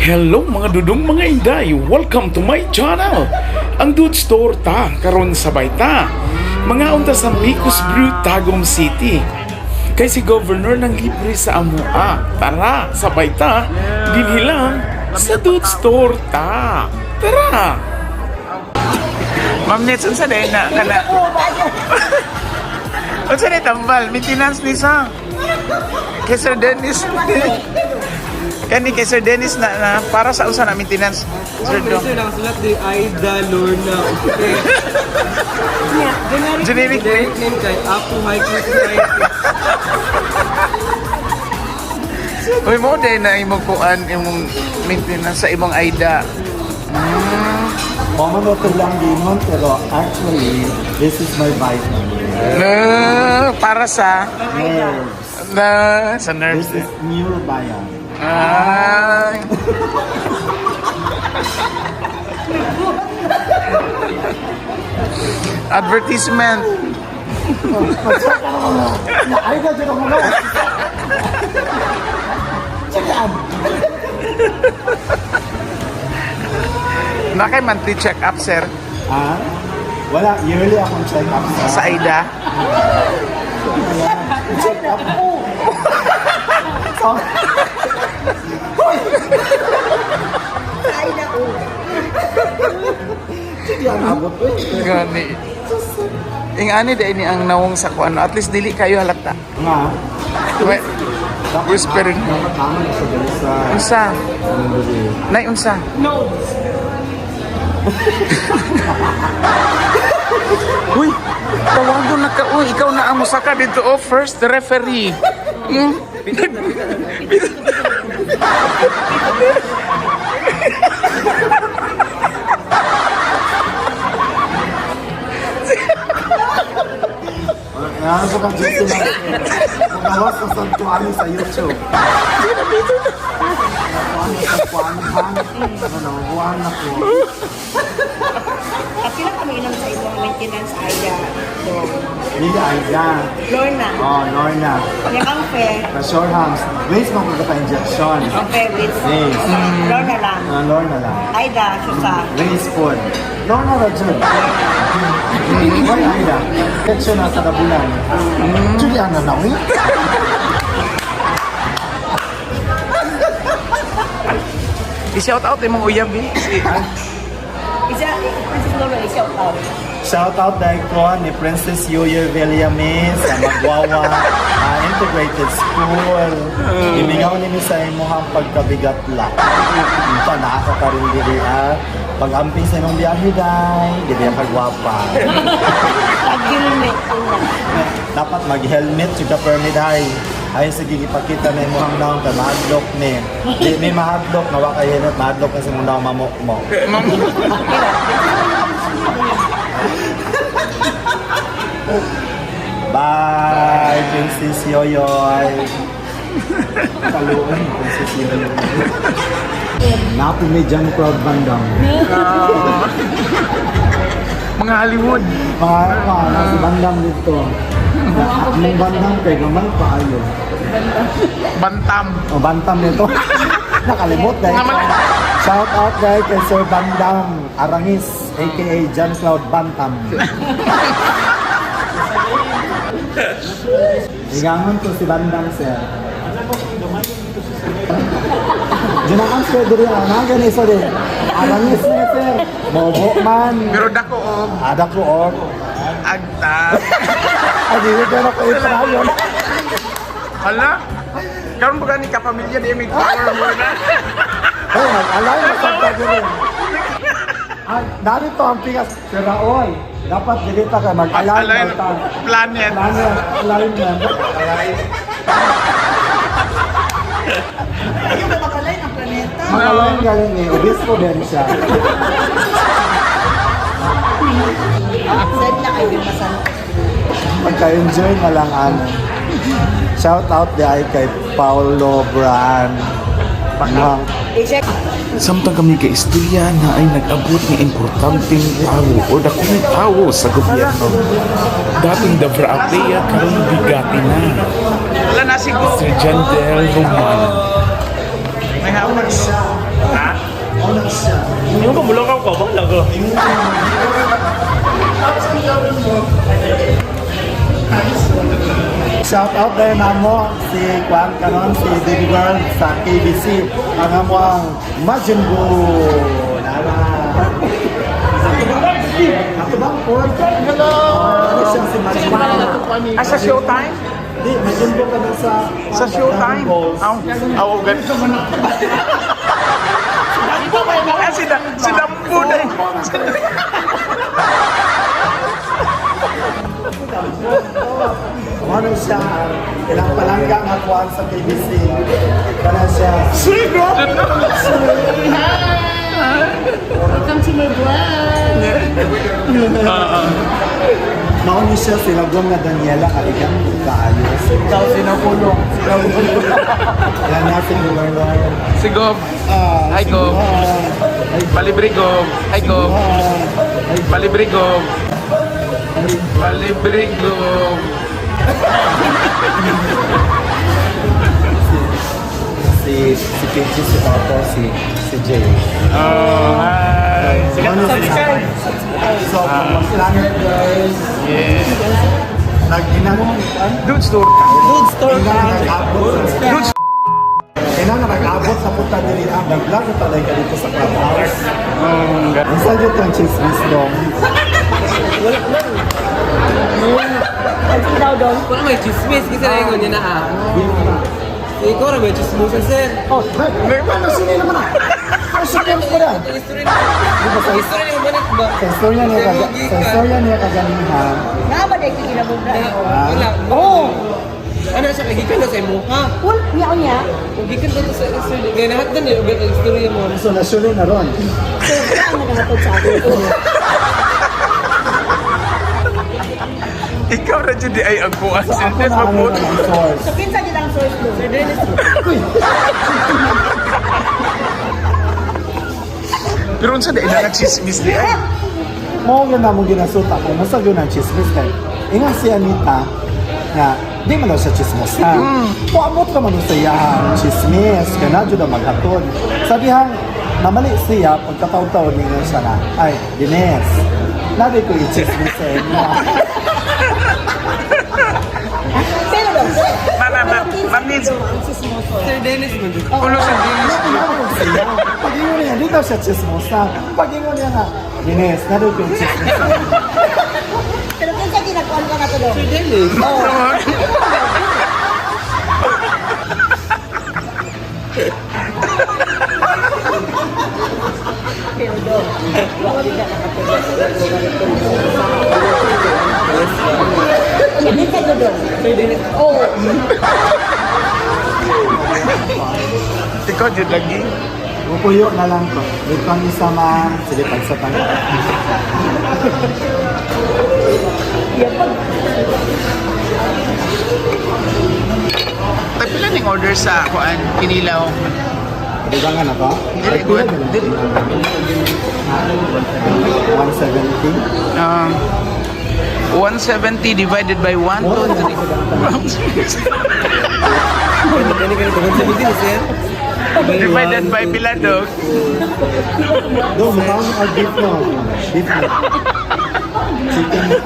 Hello mga dudong mga inday, welcome to my channel. Ang Dude Store ta, karon sabay ta. Mga unta sa Micos Brew, Tagum City. Kay si Governor nang libre sa amua. Tara, sabay ta. Dinhilang sa Dude Store ta. Tara. Ma'am Nets, unsa day na kana? Unsa day tambal? Maintenance ni sa. Kay Sir Dennis. Kani kay Sir Dennis na para sa usa na maintenance. Sir Dong. Sir, ang sulat ni Aida Lorna. Generic name kay Apo High Society. Uy mo day na imong kuan imong maintenance sa imong Aida. Pamanoto lang din pero actually, this is my vitamin. Para sa Nerves. sa nerves. This is Neurobion. Ay. Advertisement. Ay, na dyan ako na. Nakay monthly check-up, sir, Ah? Wala, yearly akong check-up sa Aida. check-up po. Sige, ang abot ko eh. Gani. Ingani day ni ang nawong sa kuan. At least dili kayo halata. Nga, We- Whispering. dapat tama na sa dali sa... Unsa? Ano ba din? Nay unsa? Uy, tawagon na ka. Uy, ikaw na ang musaka dito. Oh, first referee. Hmm? Ano po kang dito na? Magawas sa santuan sa YouTube. Buwan na po. At sila kami inom sa ibang maintenance area. So, Hindi Aida. Lorna. Oh, Lorna. Yung ang fair. Na short hams. Waste mo kung ka-injection. Okay, with Yes. Lorna lang. Lorna lang. Aida, Susa. Waste food. Lorna ra dyan. Why Aida? Injection na sa kabulan. Julian na na, eh? I-shout out imong uyab eh. Isa, Princess Lorna, shout out. Shout out dahil ko ni Princess Yuya Villamis sa Magwawa Integrated School. Ibigaw ni sa imuhang pagkabigat lang. Ito, nakakakarong diri pag-amping sa imong biyahe dahi, di ba kagwapa. Pag-helmet. Dapat mag-helmet sa permit dahi. Ay sige ipakita na imuhang naong ka mahadlok ni. Di may mahadlok na wa kay helmet, mahadlok na sa imong naong mamok mo. Bye, Princess Yoyoy. Kaluan, Princess Yoyoy. Napo may John Crowd Bandang. Mga Hollywood. Mga si Bandang dito. Yung Bandang kay gamay pa ayo. Bantam. O Bantam nito. Nakalimot dahil. Shout out dahil kay Sir Bandang Arangis, aka John Cloud Bantam. Igangon ko si Bandang, sir. Dinakan sir, diri anagan ni sir. Arangis ni sir. Bobo man. Pero dako og Ada ko og. agta. Adi ko na ko ipayon. Hala. Karon ba gani ka pamilya di may power mo na? Ay, alay na sa diri. Dari to ang pingas. Sir Raoy, dapat dili ta kay mag-align Align ta. planet. Alignment. Ayaw na makalay ng planeta. Mag-align galing ni Obispo din siya. Send na kayo yung masano. Magka-enjoy na lang ano. Shout out di kay Paulo Bran. Pang I-check. Samtang kami kay istorya na ay nag-abot ng importanteng tao o dakong tao sa gobyerno. Dating Dabra Apea karon bigati na. Wala na siguro. Si Jandel Roman. May hawak. Ha? Ano siya? Yung pamulakaw ko, bang lago? Shout out there na mo si Kwan Kanon, si Baby Girl sa KBC. Ang amo ang Majin Buu. Nara. Ako bang Kwan? Hello! Ano siya si Majin Buu? Sa showtime? Di, Majin Buu ka na Sa showtime? Aw, ganito. Si Dambo na yun. Ano siya? Ilang palangga nga Kwan sa KBC. Ano siya? Welcome to my vlog. Mauni siya sila gom na Daniela Kaligang kaayos. Ikaw sinapulong. Yan na si Gubernador. Si Gob. Hi, Gob. Palibre, Gob. Hi, Gob. Palibre, Gob. Palibre, Gob. Si Peachy, si Pato, si Jay. Oh, hi. Ano siya? So, Planet Girls. Yeah. Nag-ginanong Dude store. Dude, store ka. Dude Kailan na nag-abot sa punta dili ang nag-vlog na talaga dito sa clubhouse. Ang sadyo itong chismis dong. Pag daw doon. Wala may chismis. Kasi na yung niya na ah. Ikaw na may chismis, sir. Oh, may ano sini naman na. Ang sakit ko na. History niya banat ba? Sa istorya niya kaganihan. Nga ba dahil kinabubra? Wala. Oo. Ano siya, kagikan na sa imo? Ha? Well, niya. Kagikan na sa history. Kaya lahat na niya, ugat ang history mo. So, nasyuli na ron. So, wala ang naghatod sa akin. Ikaw na dyan di ay ang kuwan. So, ako na ang source. So, pinsa dyan ang source doon. Sir Dennis. Pero unsa dahil na nagchismis di ay. Mo yun na mong ginasuta ko. Masa yun ang chismis kay. Ingat si Anita nga, di man daw siya chismis ha. Puamot ka man sa iya ang chismis. Kaya na dyan na maghatod. Sabihan, namali siya, pagkataon-taon ninyo siya na, ay, Dines, nabi ko i-chismis sa inyo. Pero doon, sir. Ma'am needs. Sir Dennis mo. Ulo sa dinis. Pag-ingon niya, di daw siya chismosa. Pag-ingon niya nga, Dines, nabi ko i-chismis sa inyo. Pero pinsa ginakuan ka na to doon. Sir Dennis. Pero doon, wala din ka nakatulog. Pinsa doon doon. Sir Dennis. Oo. Ikaw dyan lagi. Pupuyo na lang to. Dito ang isa man, sige sa tanga. Ay, pila ning order sa kuan kinilaw. Di ba nga na to? Dili good. Dili. 170. 170 divided by 1 to Kani ka ito. Sa bitin, sir. divided by pila dog. Do, mukha mo ang beef no. Beef no. Chicken no.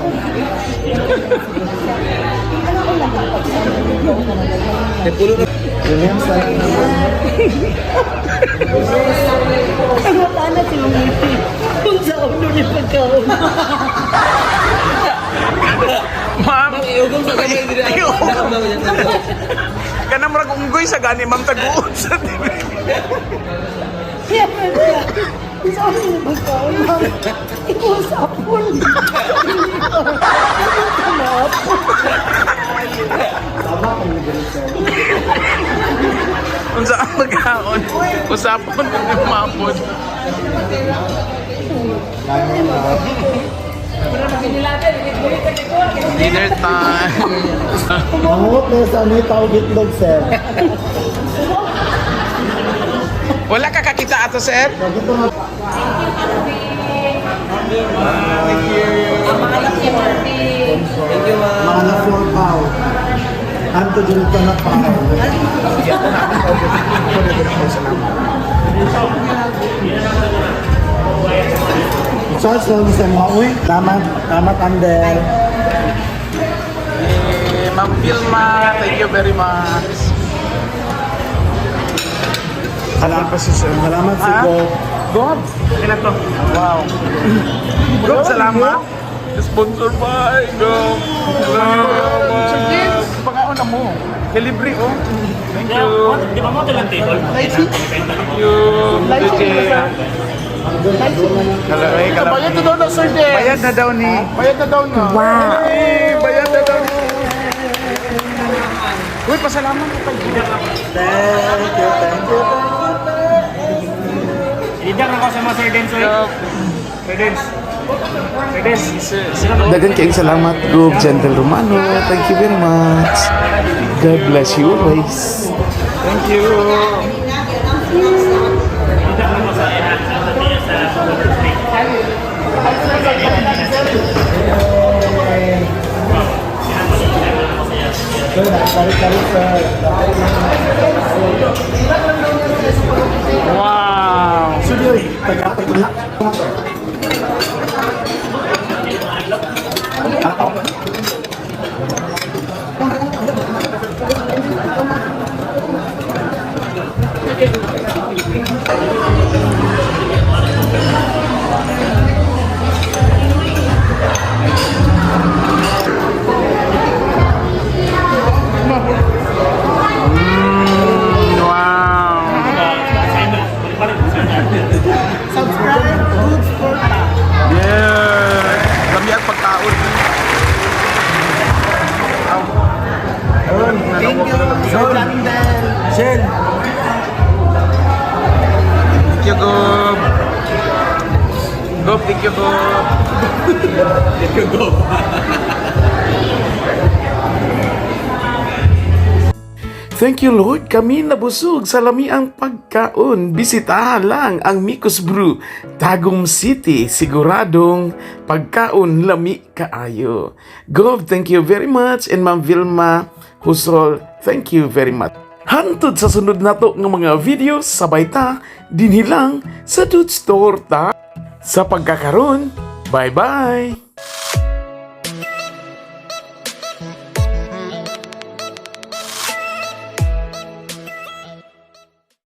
Pulo na. William sa Ang matana si mga ipi. Kung sa ulo niya pagkaon. Ma'am, Iugong sa kamay diri. kanang murag unggoy sa gani ma'am taguon sa TV. Kaya siya. Sa ulo niya pagkaon. Ikaw sa apol. tama kung nag-reserve. Unsa ang magkaon? Usapon ng mapod. Dinner time. Mangut na sa Anita o Bitlog, sir. Wala ka kakita ato, sir? Dito na. Thank you, ma'am. Mga na 4 pow. Anto dyan ka na pow. Charles, lang sa mga uy. Salamat, Andel. Ma'am Vilma, thank you very much. Salamat si Go. God, wow. God, salamat. Sponsor by God. Salamat. Pangaon na mo. Kalibre, oh. Thank you. Di ba mo ito lang table? Thank you. Bayad na daw na, Sir Des. Bayad na daw ni. Bayad na daw na. Wow. Hey, bayad na daw. Uy, pasalamat ko kayo. Thank you. Idang ako sa mga Sir Dens, oy. Sir Dens. Sir Dens. Dagan kayong salamat, Group Gentle Romano. Thank you very much. God bless you always. Thank you. Wow. Subscribe, good for Yeah. Kami ang pagkaon. Thank you, Sir Andel. Shen. Thank you, Gob. Gob, thank you, Gob. Thank you, Gob. Thank you, Lord. Kami nabusog sa lamiang pagkaon. Bisitahan lang ang Micos Brew, Tagum City. Siguradong pagkaon lami kaayo. Gov, thank you very much. And Ma'am Vilma Husrol, thank you very much. Hantod sa sunod nato ng mga videos, sabay ta, dinhilang sa Dudes Torta. Sa pagkakaroon, bye-bye!